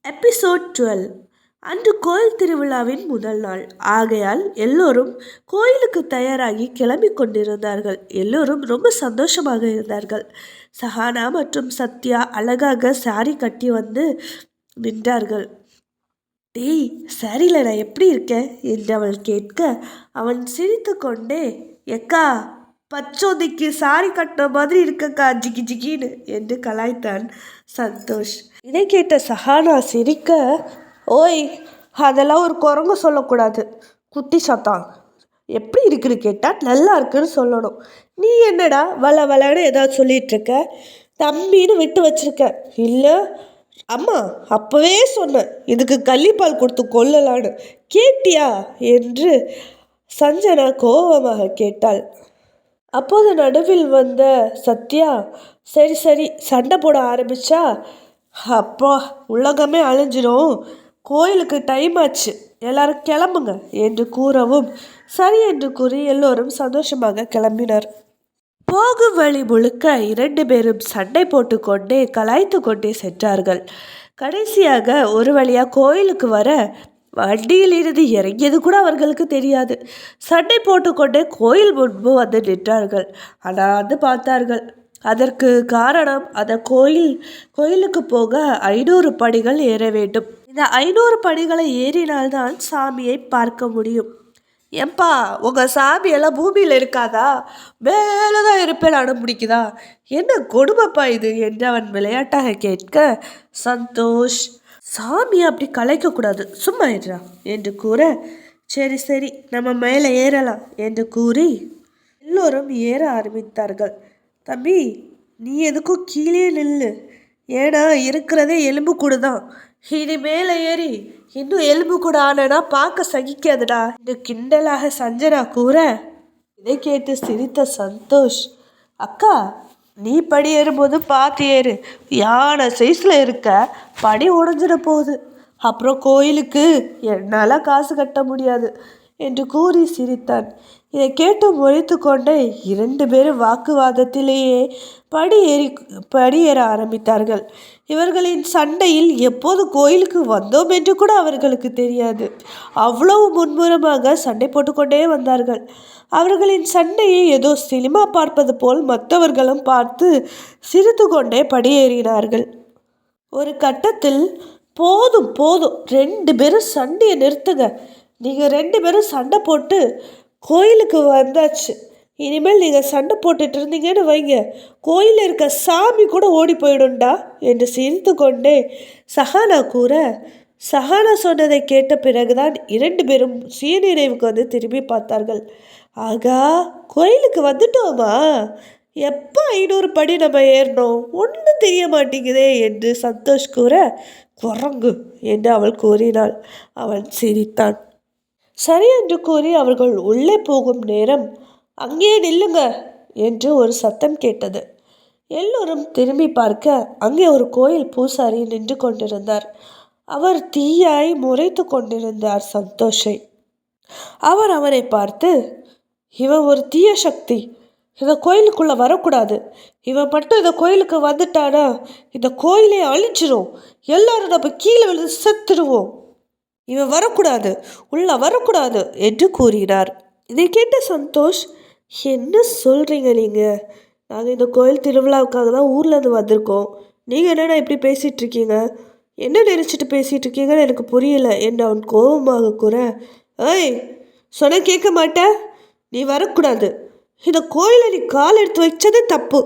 Episode 12. அன்று கோயில் திருவிழாவின் முதல் நாள் ஆகையால் எல்லோரும் கோயிலுக்கு தயாராகி கிளம்பி கொண்டிருந்தார்கள். எல்லோரும் ரொம்ப சந்தோஷமாக இருந்தார்கள். சஹானா மற்றும் சத்யா அழகாக சாரி கட்டி வந்து நின்றார்கள். டேய், சாரியில் நான் எப்படி இருக்கேன் என்று அவள் கேட்க, அவன் சிரித்து கொண்டே, எக்கா பச்சோதிக்கு சாரி கட்டின மாதிரி இருக்கக்கா ஜிகி ஜிகின்னு என்று கலாய்த்தான் சந்தோஷ். இதை கேட்ட சஹானா சிரிக்க, ஓய், அதெல்லாம் ஒரு குரங்கு சொல்லக்கூடாது, குட்டி சத்தான். எப்படி இருக்குன்னு கேட்டால் நல்லா இருக்குன்னு சொல்லணும். நீ என்னடா வள வளன்னு ஏதாவது சொல்லிகிட்ருக்க, தம்பின்னு விட்டு வச்சிருக்க இல்லை? அம்மா அப்போவே சொன்னேன் இதுக்கு கள்ளிப்பால் கொடுத்து கொல்லலான்னு, கேட்டியா என்று சஞ்சனா கோபமாக கேட்டாள். அப்போது நடுவில் வந்த சத்யா, சரி சரி சண்டை போட ஆரம்பித்தா அப்பா உலகமே அழிஞ்சிடும், கோயிலுக்கு டைம் ஆச்சு, எல்லாரும் கிளம்புங்க என்று கூறவும் சரி என்று கூறி எல்லோரும் சந்தோஷமாக கிளம்பினர். போகும் வழி முழுக்க 2 பேரும் சண்டை போட்டு கொண்டே கலாய்த்து கொண்டே சென்றார்கள். கடைசியாக ஒரு வழியாக கோயிலுக்கு வர வண்டியில் இருந்து இறங்கியது கூட அவர்களுக்கு தெரியாது. சண்டை போட்டுக்கொண்டே கோயில் முன்பு வந்து நின்றார்கள். அனாந்து பார்த்தார்கள். அதற்கு காரணம், அந்த கோயிலுக்கு போக 500 படிகள் ஏற வேண்டும். இந்த 500 படிகளை ஏறினால்தான் சாமியை பார்க்க முடியும். ஏன்பா உங்கள் சாமியெல்லாம் பூமியில் இருக்காதா, மேலே தான் இருப்பேன் அடம் பிடிக்குதா, என்ன கொடுமைப்பா இது என்று அவன் விளையாட்டாக கேட்க, சந்தோஷ், சாமி அப்படி கலைக்கக்கூடாது, சும்மா இருறா என்று கூற, சரி சரி நம்ம மேலே ஏறலாம் என்று கூறி எல்லோரும் ஏற ஆரம்பித்தார்கள். தம்பி, நீ எதுக்கும் கீழே நில்லு, ஏன்னா இருக்கிறதே எலும்பு கூடு தான், இனி மேலே ஏறி இன்னும் எலும்பு கூட ஆனா பார்க்க சகிக்காதுடா என்று கிண்டலாக சஞ்சனா கூற, இதை கேட்டு சிரித்த சந்தோஷ், அக்கா நீ படி ஏறும்போது பார்த்து ஏறு, யானை சைஸில் இருக்க, படி உடஞ்சிட போகுது, அப்புறம் கோயிலுக்கு என்னால் காசு கட்ட முடியாது என்று கூறி சிரித்தான். இதை கேட்டு முறைத்து கொண்டே 2 பேரும் வாக்குவாதத்திலேயே படியேற ஆரம்பித்தார்கள். இவர்களின் சண்டையில் எப்போது கோயிலுக்கு வந்தோம் என்று கூட அவர்களுக்கு தெரியாது. அவ்வளவு முன்முறமாக சண்டை போட்டுக்கொண்டே வந்தார்கள். அவர்களின் சண்டையை ஏதோ சினிமா பார்ப்பது போல் மற்றவர்களும் பார்த்து சிரித்து கொண்டே படியேறினார்கள். ஒரு கட்டத்தில், போதும் போதும் 2 பேரும் சண்டையை நிறுத்துங்க, நீங்கள் 2 பேரும் சண்டை போட்டு கோயிலுக்கு வந்தாச்சு, இனிமேல் நீங்கள் சண்டை போட்டுட்டு இருந்தீங்கன்னு வைங்க, கோயிலில் இருக்க சாமி கூட ஓடி போயிடும்டா என்று சிரித்து கொண்டே சஹானா கூற, சஹானா சொன்னதை கேட்ட பிறகுதான் 2 பேரும் சுயநினைவுக்கு வந்து திரும்பி பார்த்தார்கள். ஆகா, கோயிலுக்கு வந்துட்டோமா, எப்போ 500 படி நம்ம ஏறணும், ஒன்றும் தெரிய மாட்டேங்குதே என்று சந்தோஷ் கூற, குரங்கு என்று அவள் கூறினாள். அவன் சிரித்தான். சரி என்று கூறி அவர்கள் உள்ளே போகும் நேரம், அங்கே நில்லுங்க என்று ஒரு சத்தம் கேட்டது. எல்லோரும் திரும்பி பார்க்க அங்கே ஒரு கோயில் பூசாரி நின்று கொண்டிருந்தார். அவர் தீயாய் முறைத்து கொண்டிருந்தார் சந்தோஷை. அவர் அவரை பார்த்து, இவன் ஒரு தீய சக்தி, இந்த கோயிலுக்குள்ளே வரக்கூடாது, இவன் மட்டும் இந்த கோயிலுக்கு வந்துட்டானா இந்த கோயிலே அழிச்சிரும், எல்லாரும் நம்ம கீழே விழுந்து செத்துடுவோம், இவன் வரக்கூடாது, உள்ள வரக்கூடாது என்று கூறினார். இதை கேட்ட சந்தோஷ், என்ன சொல்கிறீங்க நீங்கள், நாங்கள் இந்த கோயில் திருவிழாவுக்காக தான் ஊர்லேருந்து வந்திருக்கோம், நீங்கள் என்னென்னா இப்படி பேசிகிட்ருக்கீங்க, என்ன நினச்சிட்டு பேசிகிட்ருக்கீங்கன்னு எனக்கு புரியல என்று அவன் கோபமாக கூற, ஏய் சொன்ன கேட்க மாட்டேன், நீ வரக்கூடாது, இந்த கோயிலை நீ கால் எடுத்து வச்சதே தப்பு,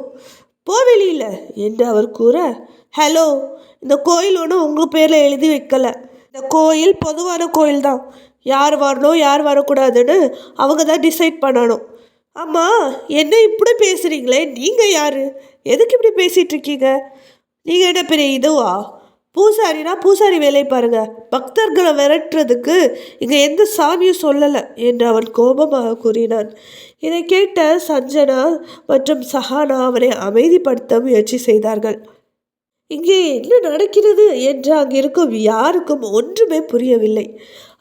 போவெளியில் என்று அவர் கூற, ஹலோ, இந்த கோயில் ஒன்றும் உங்கள் பேரில் எழுதி வைக்கலை, இந்த கோயில் பொதுவான கோயில் தான், யார் வரணும் யார் வரக்கூடாதுன்னு அவங்க தான் டிசைட் பண்ணணும். ஆமாம், என்ன இப்படி பேசுகிறீங்களே, நீங்கள் யார், எதுக்கு இப்படி பேசிகிட்ருக்கீங்க, நீங்கள் என்ன பெரிய இதுவா, பூசாரினா பூசாரி வேலை பாருங்கள், பக்தர்களை விரட்டுறதுக்கு இங்கே எந்த சாமியும் சொல்லலை என்று அவன் கோபமாக கூறினான். இதை கேட்ட சஞ்சனா மற்றும் சஹானா அவனை அமைதிப்படுத்த முயற்சி செய்தார்கள். இங்கே என்ன நடக்கிறது என்று அங்கிருக்கும் யாருக்கும் ஒன்றுமே புரியவில்லை.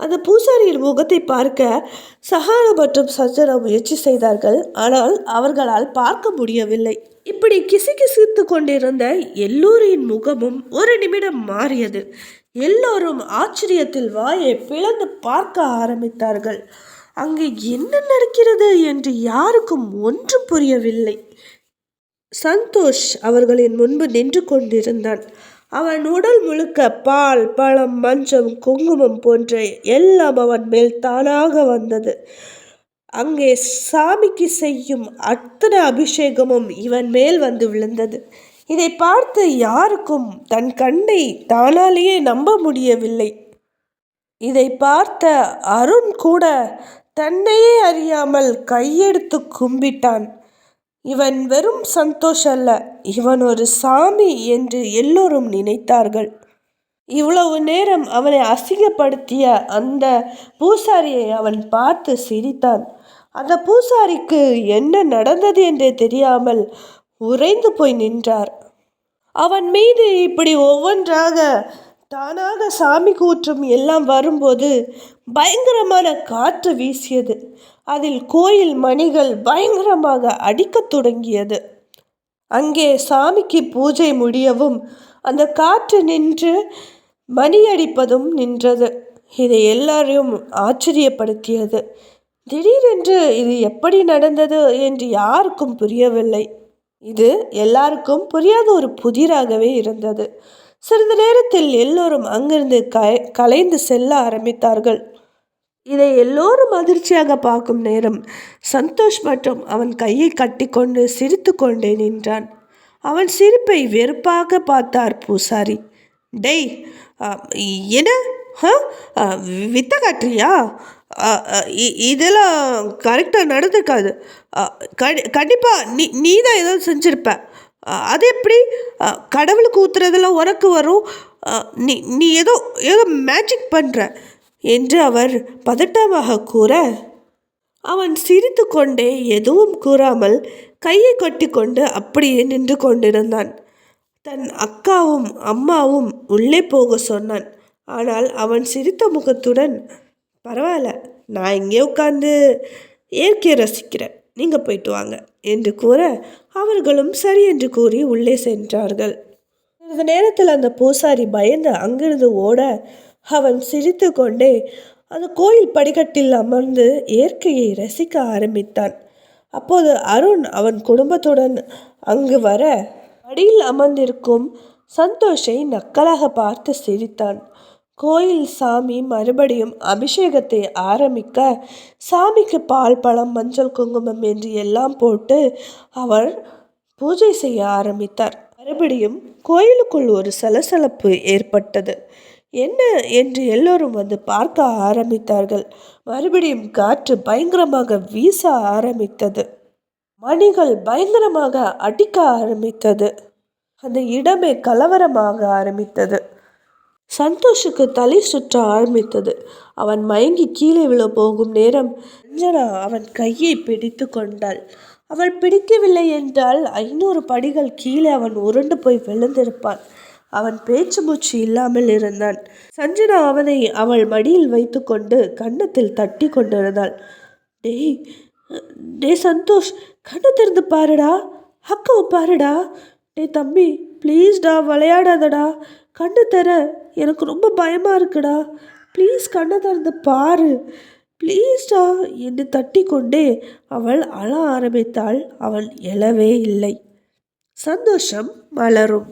அந்த பூசாரியின் முகத்தை பார்க்க சஹானா மற்றும் சஞ்சனா முயற்சி செய்தார்கள். ஆனால் அவர்களால் பார்க்க முடியவில்லை. இப்படி கிசுகிசுத்து கொண்டிருந்த எல்லோரின் முகமும் ஒரு நிமிடம் மாறியது. எல்லோரும் ஆச்சரியத்தில் வாயை பிளந்து பார்க்க ஆரம்பித்தார்கள். அங்கு என்ன நடக்கிறது என்று யாருக்கும் ஒன்றும் புரியவில்லை. சந்தோஷ் அவர்களின் முன்பு நின்று கொண்டிருந்தான். அவன் உடல் முழுக்க பால், பழம், மஞ்சம், குங்குமம் போன்ற எல்லாம் அவன் மேல் தானாக வந்தது. அங்கே சாமிக்கு செய்யும் அத்தனை அபிஷேகமும் இவன் மேல் வந்து விழுந்தது. இதை பார்த்து யாருக்கும் தன் கண்ணை தானாலேயே நம்ப முடியவில்லை. இதை பார்த்த அருண் கூட தன்னையே அறியாமல் கையெடுத்து கும்பிட்டான். இவன் வெறும் சந்தோஷ் அல்ல, இவன் ஒரு சாமி என்று எல்லோரும் நினைத்தார்கள். இவ்வளவு நேரம் அவனை அசிங்கப்படுத்திய அந்த பூசாரியை அவன் பார்த்து சிரித்தான். அந்த பூசாரிக்கு என்ன நடந்தது என்றே தெரியாமல் உறைந்து போய் நின்றார். அவன் மீது இப்படி ஒவ்வொன்றாக தானாக சாமி கூற்றும் எல்லாம் வரும்போது பயங்கரமான காற்று வீசியது. அதில் கோயில் மணிகள் பயங்கரமாக அடிக்கத் தொடங்கியது. அங்கே சாமிக்கு பூஜை முடியவும் அந்த காற்று நின்று மணி அடிப்பதும் நின்றது. இதை எல்லாரையும் ஆச்சரியப்படுத்தியது. திடீரென்று இது எப்படி நடந்தது என்று யாருக்கும் புரியவில்லை. இது எல்லாருக்கும் புரியாத ஒரு புதிராகவே இருந்தது. சிறிது நேரத்தில் எல்லோரும் அங்கிருந்து கலைந்து செல்ல ஆரம்பித்தார்கள். இதை எல்லோரும் அதிர்ச்சியாக பார்க்கும் நேரம் சந்தோஷ் மற்றும் அவன் கையை கட்டிக்கொண்டு சிரித்து கொண்டே நின்றான். அவன் சிரிப்பை வெறுப்பாக பார்த்தார் பூசாரி. டேய், என்ன வித்த காட்டுறியா? இதெல்லாம் கரெக்டாக நடந்திருக்காது. கண்டிப்பாக நீ தான் ஏதாவது செஞ்சுருப்ப. அது எப்படி கடவுளுக்கு ஊத்துறதெல்லாம் உனக்கு வரும்? நீ நீ ஏதோ ஏதோ மேஜிக் பண்ணுற என்று அவர் பதட்டமாக கூற, அவன் சிரித்து கொண்டே எதுவும் கூறாமல் கையை கட்டிக்கொண்டு அப்படியே நின்று கொண்டிருந்தான். தன் அக்காவும் அம்மாவும் உள்ளே போக சொன்னான். ஆனால் அவன் சிரித்த முகத்துடன், பரவாயில்ல, நான் இங்கே உட்காந்து இயற்கையை ரசிக்கிறேன், நீங்கள் போயிட்டு வாங்க என்று கூற அவர்களும் சரி என்று கூறி உள்ளே சென்றார்கள். சிறிது நேரத்தில் அந்த பூசாரி பயந்து அங்கிருந்து ஓட அவன் சிரித்து கொண்டே அந்த கோயில் படிக்கட்டில் அமர்ந்து இயற்கையை ரசிக்க ஆரம்பித்தான். அப்போது அருண் அவன் குடும்பத்துடன் அங்கு வர அடியில் அமர்ந்திருக்கும் சந்தோஷை நக்கலாக பார்த்து சிரித்தான். கோயில் சாமி மறுபடியும் அபிஷேகத்தை ஆரம்பிக்க சாமிக்கு பால், பழம், மஞ்சள், குங்குமம் என்று எல்லாம் போட்டு அவர் பூஜை செய்ய ஆரம்பித்தார். மறுபடியும் கோயிலுக்குள் ஒரு சலசலப்பு ஏற்பட்டது. என்ன என்று எல்லோரும் வந்து பார்க்க ஆரம்பித்தார்கள். மறுபடியும் காற்று பயங்கரமாக வீச ஆரம்பித்தது. மணிகள் பயங்கரமாக அடிக்க ஆரம்பித்தது. அந்த இடமே கலவரமாக ஆரம்பித்தது. சந்தோஷுக்கு தலை சுற்ற ஆரம்பித்தது. அவன் மயங்கி கீழே விழ போகும் நேரம் அஞ்சனா அவன் கையை பிடித்து கொண்டாள். அவள் பிடிக்கவில்லை என்றால் 500 படிகள் கீழே அவன் உருண்டு போய் விழுந்திருப்பான். அவன் பேச்சு மூச்சு இல்லாமல் இருந்தான். சஞ்சனா அவனை அவள் மடியில் வைத்து கொண்டு கன்னத்தில் தட்டி கொண்டிருந்தாள். டேய் டே சந்தோஷ், கண்ணை திறந்து பாருடா, அக்காவை பாருடா. டே தம்பி, ப்ளீஸ்டா, விளையாடாதடா, கண்ணு தர, எனக்கு ரொம்ப பயமாக இருக்குடா, ப்ளீஸ் கண்ணை திறந்து பாரு, ப்ளீஸ்டா என்று தட்டி கொண்டே அவள் அழ ஆரம்பித்தாள். அவன் எழவே இல்லை. சந்தோஷம் மலரும்.